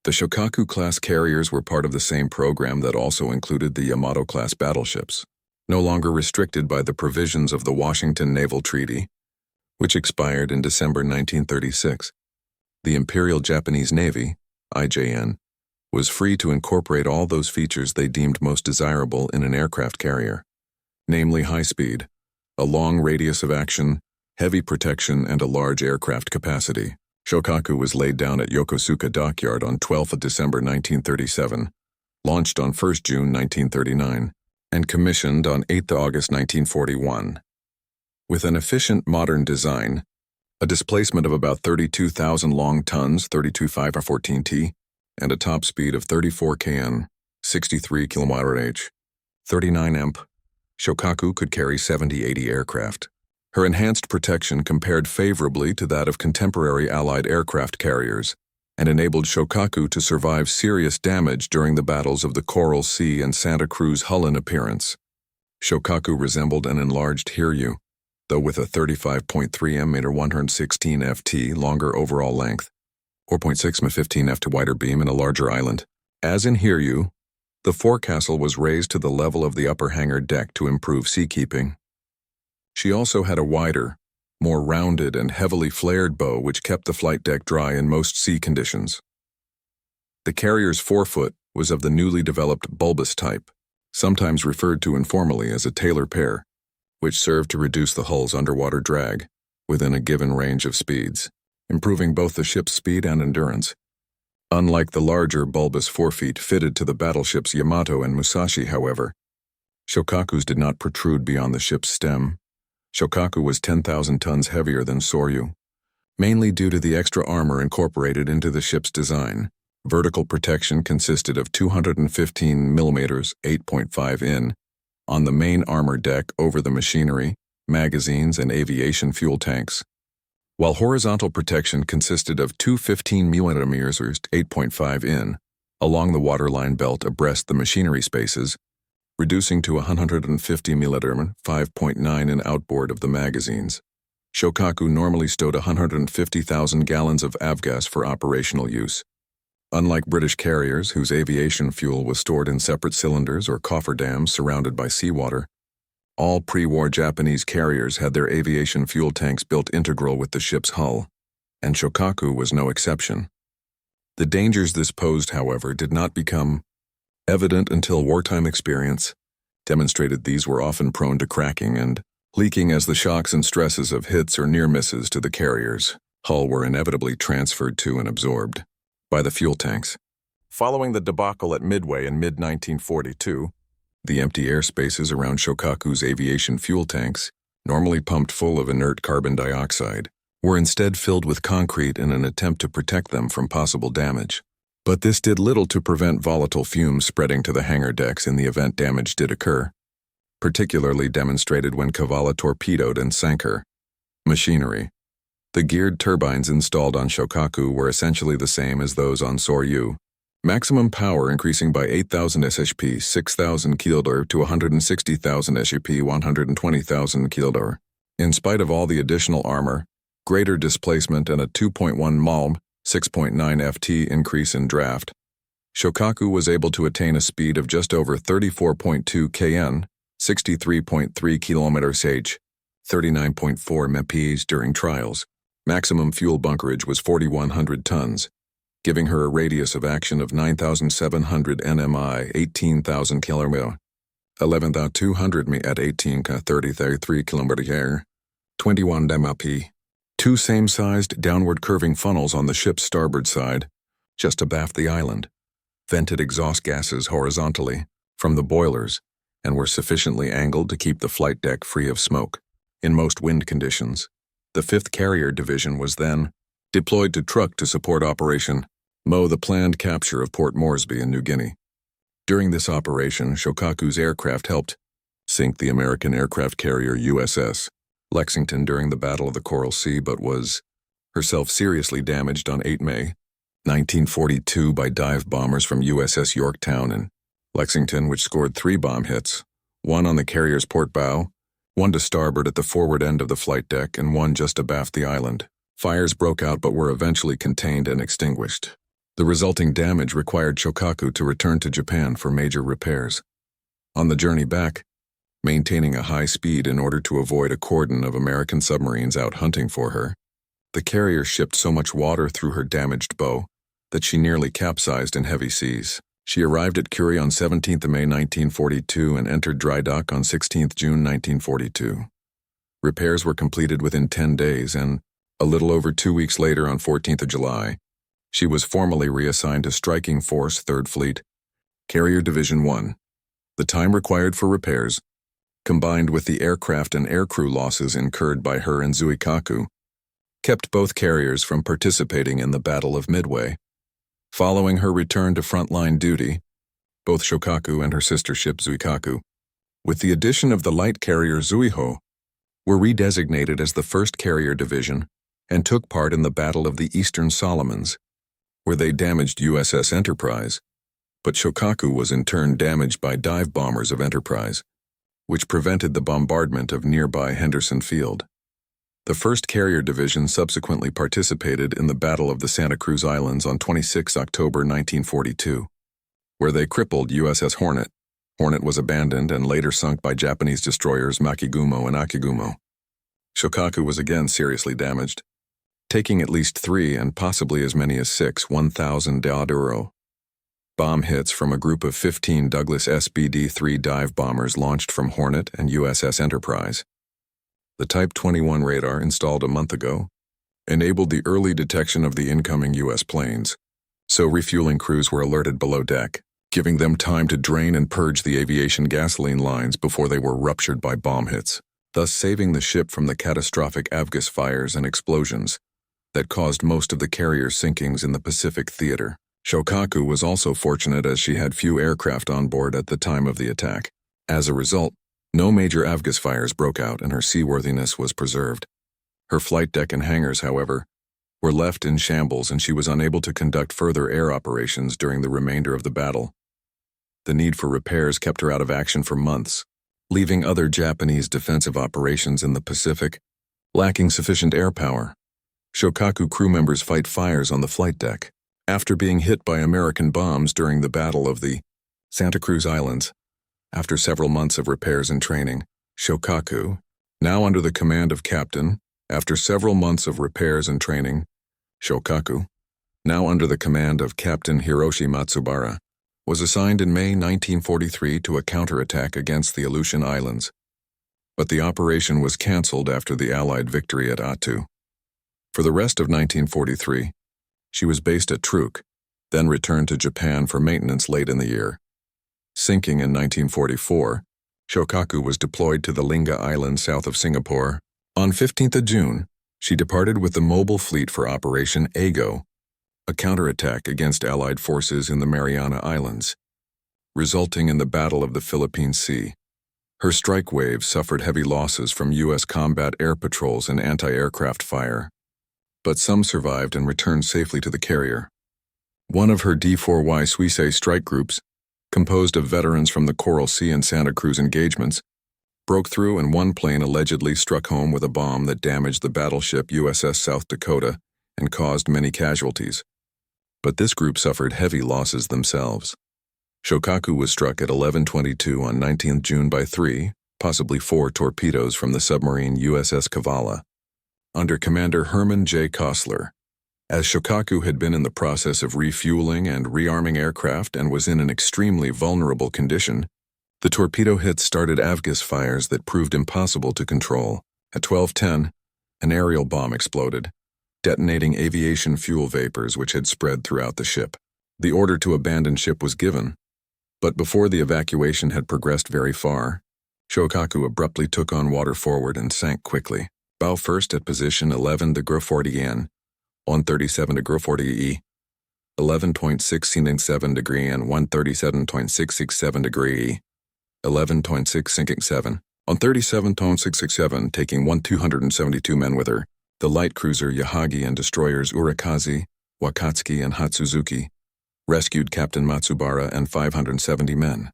The Shokaku-class carriers were part of the same program that also included the Yamato-class battleships, no longer restricted by the provisions of the Washington Naval Treaty, which expired in December 1936. The Imperial Japanese Navy, IJN, was free to incorporate all those features they deemed most desirable in an aircraft carrier, namely high speed, a long radius of action, heavy protection, and a large aircraft capacity. Shokaku was laid down at Yokosuka Dockyard on 12 December 1937, launched on 1 June 1939, and commissioned on 8 August 1941. With an efficient modern design, a displacement of about 32,000 long tons, 32.5 or 14T, and a top speed of 34 kn, 63 km/h, 39 emp, Shokaku could carry 70-80 aircraft. Her enhanced protection compared favorably to that of contemporary Allied aircraft carriers and enabled Shokaku to survive serious damage during the battles of the Coral Sea and Santa Cruz Hullen appearance. Shokaku resembled an enlarged Hiryu, though with a 35.3 m 116 ft longer overall length, 4.6 m 15 ft wider beam and a larger island. As in Hiryu, the forecastle was raised to the level of the upper hangar deck to improve seakeeping. She also had a wider, more rounded and heavily flared bow which kept the flight deck dry in most sea conditions. The carrier's forefoot was of the newly developed bulbous type, sometimes referred to informally as a Taylor pair, which served to reduce the hull's underwater drag within a given range of speeds, improving both the ship's speed and endurance. Unlike the larger bulbous forefeet fitted to the battleships Yamato and Musashi, however, Shokaku's did not protrude beyond the ship's stem. Shokaku was 10,000 tons heavier than Soryu, mainly due to the extra armor incorporated into the ship's design. Vertical protection consisted of 215 mm, 8.5 in, on the main armor deck over the machinery, magazines, and aviation fuel tanks, while horizontal protection consisted of 215 mm, 8.5 in, along the waterline belt abreast the machinery spaces, reducing to 150 mm, 5.9 in outboard of the magazines. Shokaku normally stowed 150,000 gallons of avgas for operational use. Unlike British carriers, whose aviation fuel was stored in separate cylinders or cofferdams surrounded by seawater, all pre-war Japanese carriers had their aviation fuel tanks built integral with the ship's hull, and Shokaku was no exception. The dangers this posed, however, did not become evident until wartime experience demonstrated these were often prone to cracking and leaking as the shocks and stresses of hits or near misses to the carrier's hull were inevitably transferred to and absorbed by the fuel tanks. Following the debacle at Midway in mid-1942, the empty air spaces around Shokaku's aviation fuel tanks, normally pumped full of inert carbon dioxide, were instead filled with concrete in an attempt to protect them from possible damage. But this did little to prevent volatile fumes spreading to the hangar decks in the event damage did occur, particularly demonstrated when Cavalla torpedoed and sank her. Machinery. The geared turbines installed on Shokaku were essentially the same as those on Soryu, maximum power increasing by 8,000 shp 6,000 kildor to 160,000 shp 120,000 kildor. In spite of all the additional armor, greater displacement, and a 2.1 mAlb 6.9 ft increase in draft, Shokaku was able to attain a speed of just over 34.2 kn, 63.3 km/h, 39.4 mph during trials. Maximum fuel bunkerage was 4,100 tons, giving her a radius of action of 9,700 nmi, 18,000 km, 11,200 mi at 18 33 km/h, 21 mp. Two same-sized, downward curving funnels on the ship's starboard side, just abaft the island, vented exhaust gases horizontally from the boilers and were sufficiently angled to keep the flight deck free of smoke. In most wind conditions, the 5th Carrier Division was then deployed to Truk to support Operation Mo, the planned capture of Port Moresby in New Guinea. During this operation, Shokaku's aircraft helped sink the American aircraft carrier USS Lexington during the Battle of the Coral Sea, but was herself seriously damaged on 8 May 1942 by dive bombers from USS Yorktown and Lexington, which scored 3 bomb hits, one on the carrier's port bow, one to starboard at the forward end of the flight deck, and one just abaft the island. Fires broke out but were eventually contained and extinguished. The resulting damage required Shokaku to return to Japan for major repairs. On the journey back, maintaining a high speed in order to avoid a cordon of American submarines out hunting for her, the carrier shipped so much water through her damaged bow that she nearly capsized in heavy seas. She arrived at Curie on 17 May 1942 and entered dry dock on 16 June 1942. Repairs were completed within 10 days, and a little over 2 weeks later, on 14 July, she was formally reassigned to Striking Force 3rd Fleet, Carrier Division 1. The time required for repairs, combined with the aircraft and aircrew losses incurred by her and Shōkaku, kept both carriers from participating in the Battle of Midway. Following her return to frontline duty, both Shokaku and her sister ship Shōkaku, with the addition of the light carrier Zuiho, were redesignated as the 1st Carrier Division and took part in the Battle of the Eastern Solomons, where they damaged USS Enterprise, but Shokaku was in turn damaged by dive bombers of Enterprise, which prevented the bombardment of nearby Henderson Field. The 1st Carrier Division subsequently participated in the Battle of the Santa Cruz Islands on 26 October 1942, where they crippled USS Hornet. Hornet was abandoned and later sunk by Japanese destroyers Makigumo and Akigumo. Shokaku was again seriously damaged, taking at least 3 and possibly as many as 6 1,000 Deodoro bomb hits from a group of 15 Douglas SBD-3 dive bombers launched from Hornet and USS Enterprise. The Type 21 radar installed a month ago enabled the early detection of the incoming U.S. planes, so refueling crews were alerted below deck, giving them time to drain and purge the aviation gasoline lines before they were ruptured by bomb hits, thus saving the ship from the catastrophic Avgas fires and explosions that caused most of the carrier sinkings in the Pacific theater. Shokaku was also fortunate as she had few aircraft on board at the time of the attack. As a result, no major Avgas fires broke out and her seaworthiness was preserved. Her flight deck and hangars, however, were left in shambles and she was unable to conduct further air operations during the remainder of the battle. The need for repairs kept her out of action for months, leaving other Japanese defensive operations in the Pacific lacking sufficient air power. Shokaku crew members fight fires on the flight deck. After being hit by American bombs during the Battle of the Santa Cruz Islands, after several months of repairs and training, Shokaku, now under the command of Captain, after several months of repairs and training, Shokaku, now under the command of Captain Hiroshi Matsubara, was assigned in May 1943 to a counterattack against the Aleutian Islands, but the operation was cancelled after the Allied victory at Attu. For the rest of 1943, she was based at Truk, then returned to Japan for maintenance late in the year. Sinking in 1944, Shokaku was deployed to the Linga Island south of Singapore. On 15th June, she departed with the mobile fleet for Operation Ago, a counterattack against Allied forces in the Mariana Islands, resulting in the Battle of the Philippine Sea. Her strike wave suffered heavy losses from U.S. combat air patrols and anti-aircraft fire, but some survived and returned safely to the carrier. One of her D4Y Suisse strike groups, composed of veterans from the Coral Sea and Santa Cruz engagements, broke through and one plane allegedly struck home with a bomb that damaged the battleship USS South Dakota and caused many casualties. But this group suffered heavy losses themselves. Shokaku was struck at 11:22 on 19th June by 3, possibly 4 torpedoes from the submarine USS Cavalla, under Commander Herman J. Kossler. As Shokaku had been in the process of refueling and rearming aircraft and was in an extremely vulnerable condition, the torpedo hits started Avgas fires that proved impossible to control. At 12:10, an aerial bomb exploded, detonating aviation fuel vapors which had spread throughout the ship. The order to abandon ship was given, but before the evacuation had progressed very far, Shokaku abruptly took on water forward and sank quickly. Bow first at position 11°40 N, 137°40 E, 11.6 degree and 137.667 degree E, 11.6 sinking 7, on 37.667, taking 272 men with her. The light cruiser Yahagi and destroyers Urakazi, Wakatsuki and Hatsuzuki rescued Captain Matsubara and 570 men.